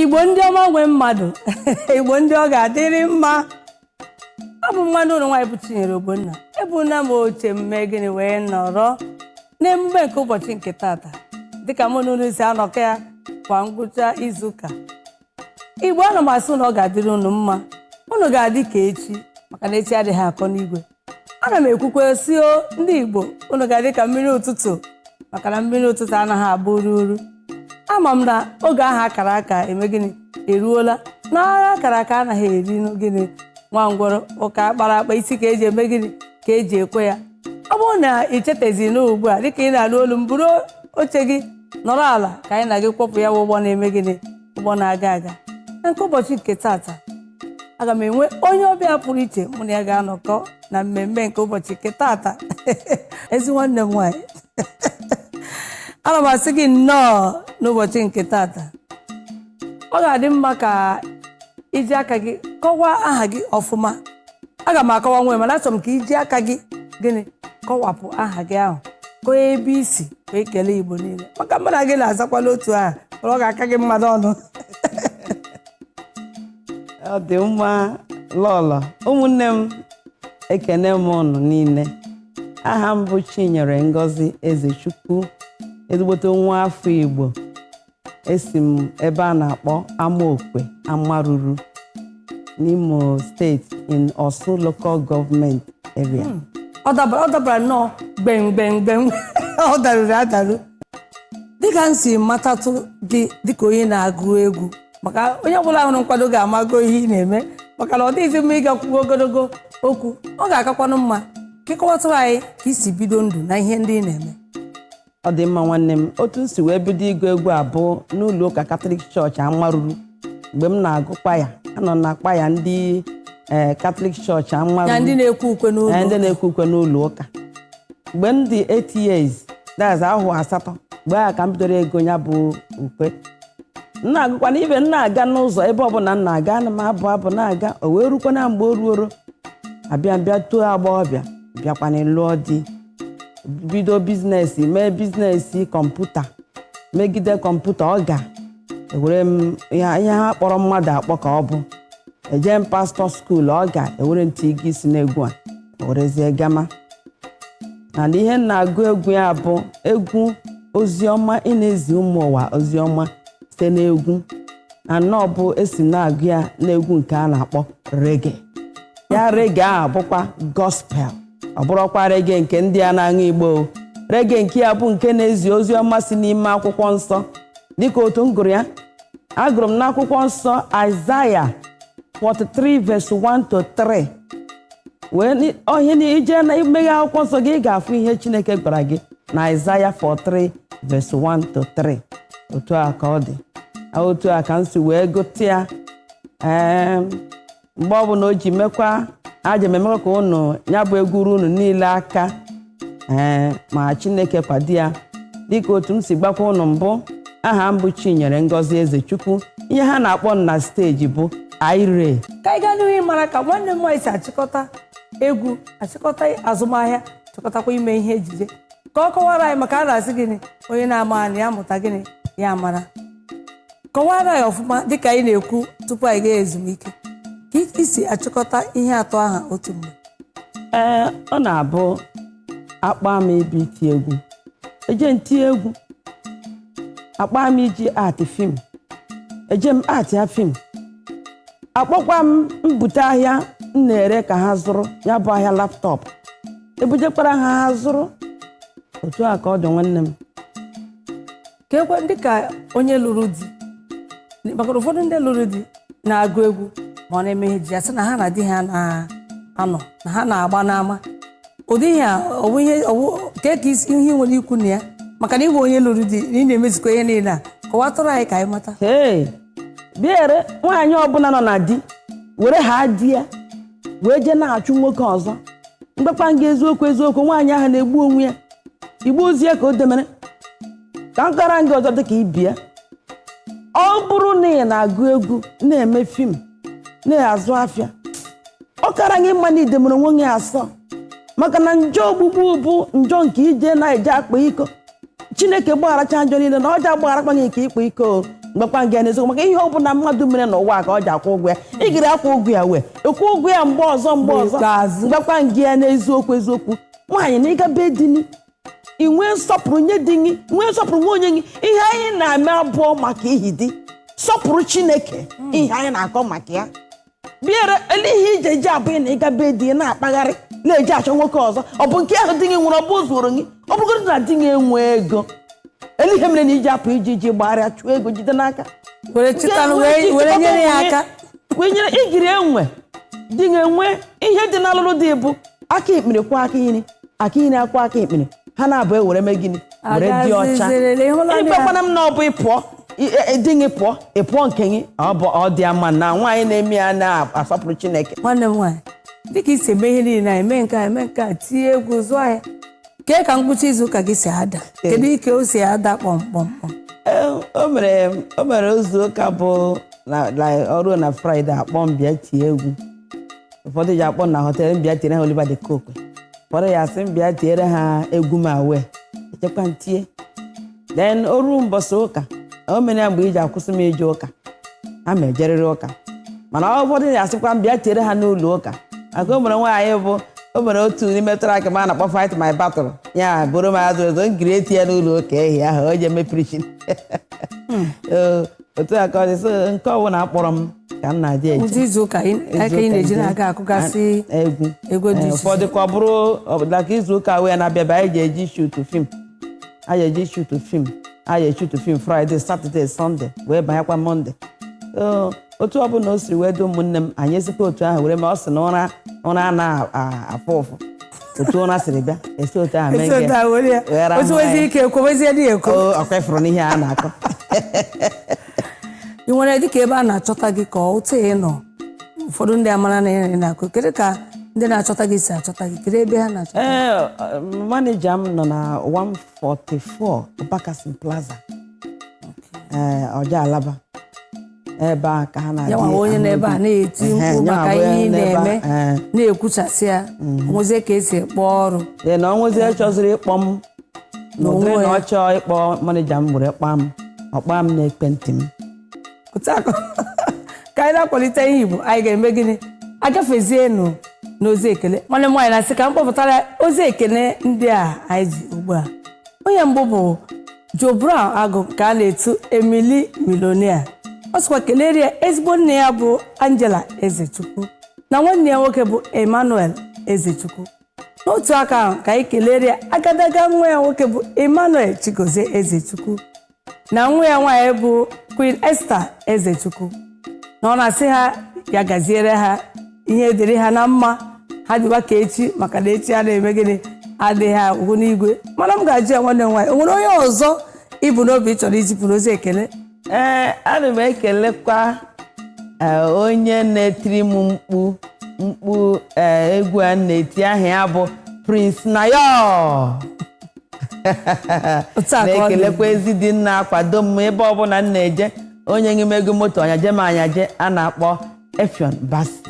Igbo ndị ọma nwe mmadụ Igbo ndị ọ ga-adịrị mma. Abụ mmadụ ụlọ nwaanyị bụ Chinyere Ogbonna. Ebuna m oche mme gịnị wee nọrọ n'emume nke ụbọchị nke tata dịka mụ na unu si anọkọ ya kwa ngwụcha izuụka. Igbo ana m asị na ọ ga-adịrị unu mma, unu ga-adị ka echi maka na echi adịghị akọ n'igwe. Ana m ekwukwe si ndị Igbo unu ga-adị ka mmiri ụtụtụ maka na mmiri ụtụtụ anaghị abụ uru. Ama m na oge ahụ akara aka eme gịnị eruola, n'agha akara aka anaghị eri gịnị nwa ngwọrọ ụka akpara akpa isi ka eji eme gịnị ka eji ekwe ya. Ọ bụrụ na ichetezi n'ugbu a dịka ị na-alụ olu m, buru oche gị nọrọ ala ka anyị na gị kwọpụ ya ụgbọ na-eme gịnị, ụgbọ na-aga aga. Na nke ụbọchị nke tata aga m enwe onye ọbịa pụrụ iche mụ na ya ga-anọkọ na mmemme nke ụbọchị nke tata. Ezi nwanne m nwaanyị ana m asị gị nnọọ n'ụbọchị nke tata. Ọ ga-adị mma ka iji aka gị kọwaa aha gị ọfụma. Aga m akọwa nwe mana achọrọ m ka iji aka gị gịnị kọwapụ aha gị ahụ, kọọ ebe isi wee kelee Igbo niile maka mmadụ gị na-azakwala otu aha ọ ga-aka gị mmadụ ọnụ. Ọ dị mma lọlọ, ụmụnne m ekene m unu niile. Aha m bụ Chinyere Ngozi Ezechukwu, ezigbote nwa afọ Igbo. Esi m ebe a na-akpọ Amaokwe Amaruru n'Imo steeti in Osun local government area. Ọ dabara nnọọ gbem ọ darụrụ adarụ. Dịka m si matatụ gị dịka onye na-agụ egwu, maka onye ọbụla hụrụ nkwado ga-amago ihe ị na-eme maka na ọ dịghịzi mma ịgakwuo ogologo okwu. Ọ ga-akakwanụ mma ka ịkọwatụrụ anyị ka isi bido ndụ na ihe ndị ị na-eme. Ọ dị mma nwanne m, otu m si wee bido ịgụ egwu abụ n'ụlọ ụka Katọlik chọọchị Amaruru. Mgbe m na-agụkwa ya, anọ na-akpa ya ndị Katọlik chọọchị Amaruru, ya ndị na-ekwu ukwe n'ụlọ ndị na-ekwu ukwe n'ụlọ ụka. Mgbe m dị 8 years, that's ahụ 8, mgbe ahụ ka m bidoro ego ya bụ ukwe. M na-agụkwa na ibe m na-aga n'ụzọ ebe ọbụla m na-aga, ana m abụ na-aga, o wee rukwa na mgbe o ruoro abịa too agbọghọbịa, bịakwana lụọ di, bido bizinesi, mee bizinesi kọmputa, megide kọmputa. Ọ ga-ewere m ihe ha kpọrọ mmadụ akpọ ka ọ bụ eje m pastọ skuul. Ọ ga-ewere ntị gị si n'egwu a werezie gama na ihe m na-agụ egwu ya bụ egwu oziọma, ị na-ezi ụmụ ụwa oziọma site n'egwu. Na nnọọ bụ esi na-agụ ya n'egwu nke a na-akpọ rege. Ya rege ahụ bụkwa gospel, ọ bụrụkwa rege nke ndị a na-aṅụ Igbo. Rege nke ya bụ nke na-ezi ozi ọma si n'ime akwụkwọ nsọ. Dịka otu m gụrụ ya, agụrụ m n'akwụkwọ nsọ Aịzaya 43 verse 1 to 3. Wee onye na ije na imeghe akwụkwọ nsọ gị, ị ga-afụ ihe Chineke gwara gị na Aịzaya 43 verse 1 to 3. Otu a ka ọ dị, otu a ka m si wee gụta ya. Mgbe ọ bụ na o ji mekwa aja emekwa ka unu ya bụ egwu unu niile aka, ma Chineke kwado ya. Dịka otu m si gbakwa unu mbụ, aha m bụ Chinyere Ngozi Ezechukwu. Ihe ha na-akpọ na steji bụ Aire. Ka anyị gaa n'ihu mara ka nwanne m nwaanyị si achịkọta egwu, achịkọta azụmahịa, chịkọtakwa ime ihe ejije, ka ọ kọwara anyị maka a na-asị gịnị onye na-ama anyị ya mụta gịnị ya mara. Kọwara anyị ọfụma dịka anyị na-ekwu tupu anyị gaa ezumike, ka isi achịkọta ihe atọ aha otu mgbe. Ọ na-abụ akpa m ebe iti egwu, eje nti egwu, akpa m iji aatị fim, eje m aatị ya fim. Akpọkwa m mbute ahịa m na-ere ka ha zụrụ ya bụ ahịa laptọpụ, ebujekwara ha zụrụ. Otu a ka ọ dị nwanne m. Ka ekwe dịka onye lụrụ di, maka ụfọdụ ndị lụrụ di na-agụ egwu ma ọ na-eme ihe ji ya sị na ha na di ha na-anọ na ha na-agba n'ama. Ụdị ihe a ka ihe nwere ikwu na ya, maka na ịbụ onye lụrụ di na ị na-emezikwa ihe niile a, kọwatụrụ anyị ka anyị mata. Bịare nwaanyị ọbụla nọ na di were ha di ya wee jee na-achụ nwoke ọzọ. Mgbakwa nga eziokwu nwaanyị ahụ na-egbu onwe ya, igbu ozi ya ka o demere ka nkara nga ọzọ dịka ibi ya. Ọ bụrụ na ị na-agụ egwu, na-eme fim, na-azụ afịa, ọ kara gị mma na idemere onwe gị asọ, maka na njọ ogbugbu bụ njọ nke ije na-eje akpa iko. Chineke gbagharacha njọ niile na ọja gbagharakwa gị nke ịkpa iko. mgbakwa gị n'eziokwu maka ihe ọ bụla mmadụ mere n'ụwa ka ọ ji akwụ ụgwọ ya ị gịrị akwụ ụgwọ ya wee ịkwụ ụgwọ ya mgbe ọzọ mgbakwa gị ya eziokwu nwaanyị na ịga be di gị inwe nsọpụrụ nye di gị nwee nsọpụrụ nwe onye gị ihe anyị na-eme abụọ maka ihi di sọpụrụ Chineke ihe anyị na-akọ maka ya bịara ihe ije eji abụghị na ịga be di na-akpagharị na-eji achọ nwoke ọzọ ọ bụ nke ahụ di gị nwere ọ bụ zuoro gị ọ bụgodị na di gị enwe ego ihe mere na iji apụ iji gbagharịa chụọ ego jide n'aka were nyere ya aka wee nyere igiri enwe di gị enwe ihe dị n'alụlụ dị bụ aka ikpere kwa aka iri akwa aka ikpere ha na-abụ ewere mee gịnị were dị ọcha ịgbakwana m na ọ bụ ịpụọ di gị pụọ ịpụọ nke gị ọ dị ama na nwaanyị na-eme ya na-asọpụrụ Chineke. Nwanne m nwaanyị dịka isi eme ihe niile eme nke a tinye egwu zụọ ya kee ka ngwụcha izu ụka gị si ada kedu ike o si ada kpọmkpọmkpọm? O mere izu ụka bụ ọrụ na Fraịde akpọ m bịa tie egwu ụfọdụ ji akpọ na họtelụ mbịa tiere ha Oliver de Coque ụfọdụ ya sị mbịa tiere ha egwu ma wee echekwa ntie then o ruo mbọsị ụka o mere ya mgbe iji akwụsị m ije ụka ha ma ejerịrị ụka mana ụfọdụ ya asịkwa mbịa tiere ha n'ụlọ ụka maka o mere nwaanyị bụ o mere otu n'ime trak ma a na-akpọ Fight My Battle ya bụrụ m azụ ezo ngiri eti ya n'ụlọ ụka ehi ahụ o ji eme preaching otu a ka ọ dị so nke ọbụla akpọrọ m ka m na-adị eje izu ụka aka ị na-eji na-aga akụgasị egwu dị ụfọdụ ka ọ bụrụ daka izu ụka wee na-abịaba anyị ji eji shutu fim anyị echutu fim Fraịde Satọde Sọnde wee banyekwa Mọnde otu ọbụla o siri wee dị ụmụnne m anyị esikwa otu ahụ were ma ọ sị na ụra a na-afụ ụfụ otu ụra siri bịa esi otu ahụ mee ọkwa ifuru n'ihe a na-akọ. ị nwere dịka ebe a na-achọta gị ka otu ị nọ ụfọdụ ndị amara na ị na-akụ kedu ka ndị na-achọta gị si achọta gị kedu ebe ha na-achọta manija m nọ na 144 Bakassin Plaza Ọja Alaba ebe a ka ha na-adị onye n'ebe a na-eti mkpu maka ihe ị na-eme na-ekwuchasị ya onwezie ka esi ekpọ ọrụ na onwezie chọziri ịkpọ m n'onwe na ọ chọọ ịkpọ manija m were ọkpa m n'ekwentị m ka anyị na-akwalite ihe Igbo anyị ga-eme gịnị agafezienụ n'ozi ekele nwanne m nwaanyị na-asị ka m kpọpụtara ozi ekele ndị a anyị ji ugbu a onye mbụ bụ Joe Brown Agụ ka a na-etu Emily Millionaire ọ sịkwa kelere ya ezigbo nne ya bụ Angela Ezechukwu na nwanne ya nwoke bụ Emmanuel Ezechukwu n'otu aka ahụ ka anyị kelere ya agadaga nwa ya nwoke bụ Emmanuel Chigozie Ezechukwu na nwa ya nwaanyị bụ Queen Esther Ezechukwu na ọ na-asị ha ya gaziere ha ihe dịrị ha na mma ha dịwa ka echi maka na echi a na-eme gịnị adịghị ha ugwu n'igwe mana m ga-ajụ ya nwanne m nwaanyị o nwere onye ọzọ ịbụ n'obi chọrọ izipụrụ ozi ekele? Ana m ekelekwa onye na-etiri m mkpu egwu a na-eti aha ya bụ Prince Nayo na-ekelekwa ezi dị nna akwado m ebe ọbụla m na-eje onye n'ime ego moto ọnyaje m anyaje a na-akpọ Efion Basi.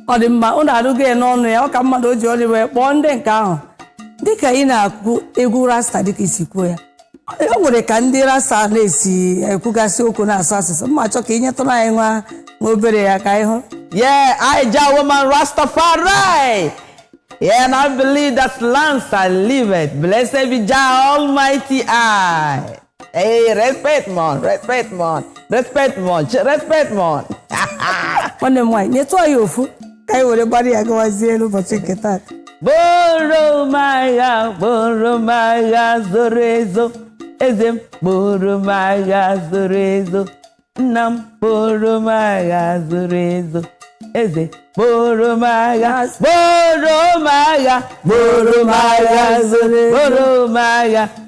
Ọ dị mma unu arụgo ya n'ọnụ ya ọ ka mmadụ o ji ọrị wee kpọọ ndị nke ahụ dịka ị na-akụ egwu rasta dịka isi kwuo ya o nwere ka ndị rasta na-esi ekwugasị okwu na-asụ asụsụ mma chọ ka ị nyetụrụ anyị nwa obere ya ka anyị hụ. Yeah, I Jah woman Rastafari. Yeah, and I believe that lands I live it. Blessed be Jah Almighty I. Hey, respect man. Nwanne m nwaanyị nyetụ anyị ofu ka anyị were gbara ya gawazie n'ụbọchị nke taa. Boro magha zoro ezo eze m boro magha zoro ezo nna m boro magha zoro ezo eze boro magha zoro eze boro magha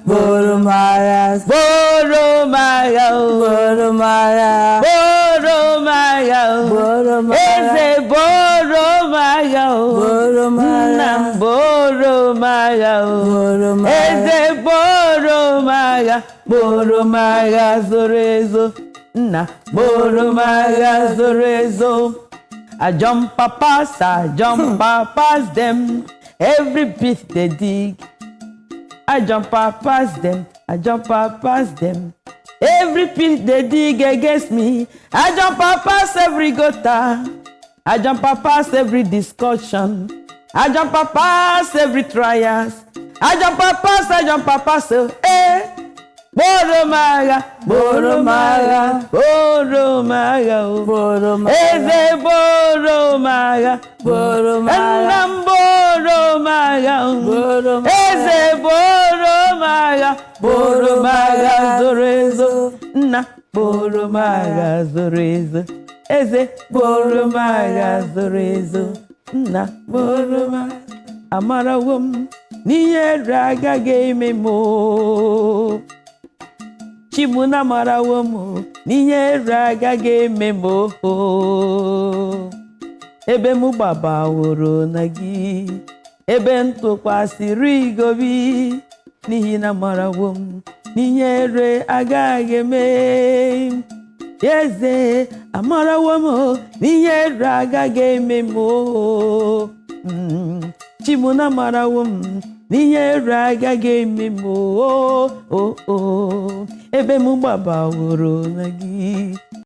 nna m boro magha eze boro magha zoro ezo nna boro magha zoro ezo. I jump past them, every bit they dig. I jump past them, Every pit they dig against me, I jump up past every gutter. I jump up past every discussion. I jump up past every trials. I jump up past, eh. Boromaga, Boromaga, Boromaga, Boromaga, Eze Boromaga, Boromaga, Boromaga, Boromaga, Eze Boromaga, Boromaga Zorezo, Na Boromaga Zorezo, Eze Boromaga Zorezo, Na Boromaga Amarawum, Niye Raga Game Mo. Chimuna Marawum, Niye Raga Game Mo. Ebe mu baba woro nagi, ebe ntụkwasịrị gobi, n'ihi na marawo m n'ihere agaghị eme. Eze amarawo m n'ihere agaghị eme m. Chimuna marawo m n'ihere agaghị eme m. Ebe mu baba woro nagi,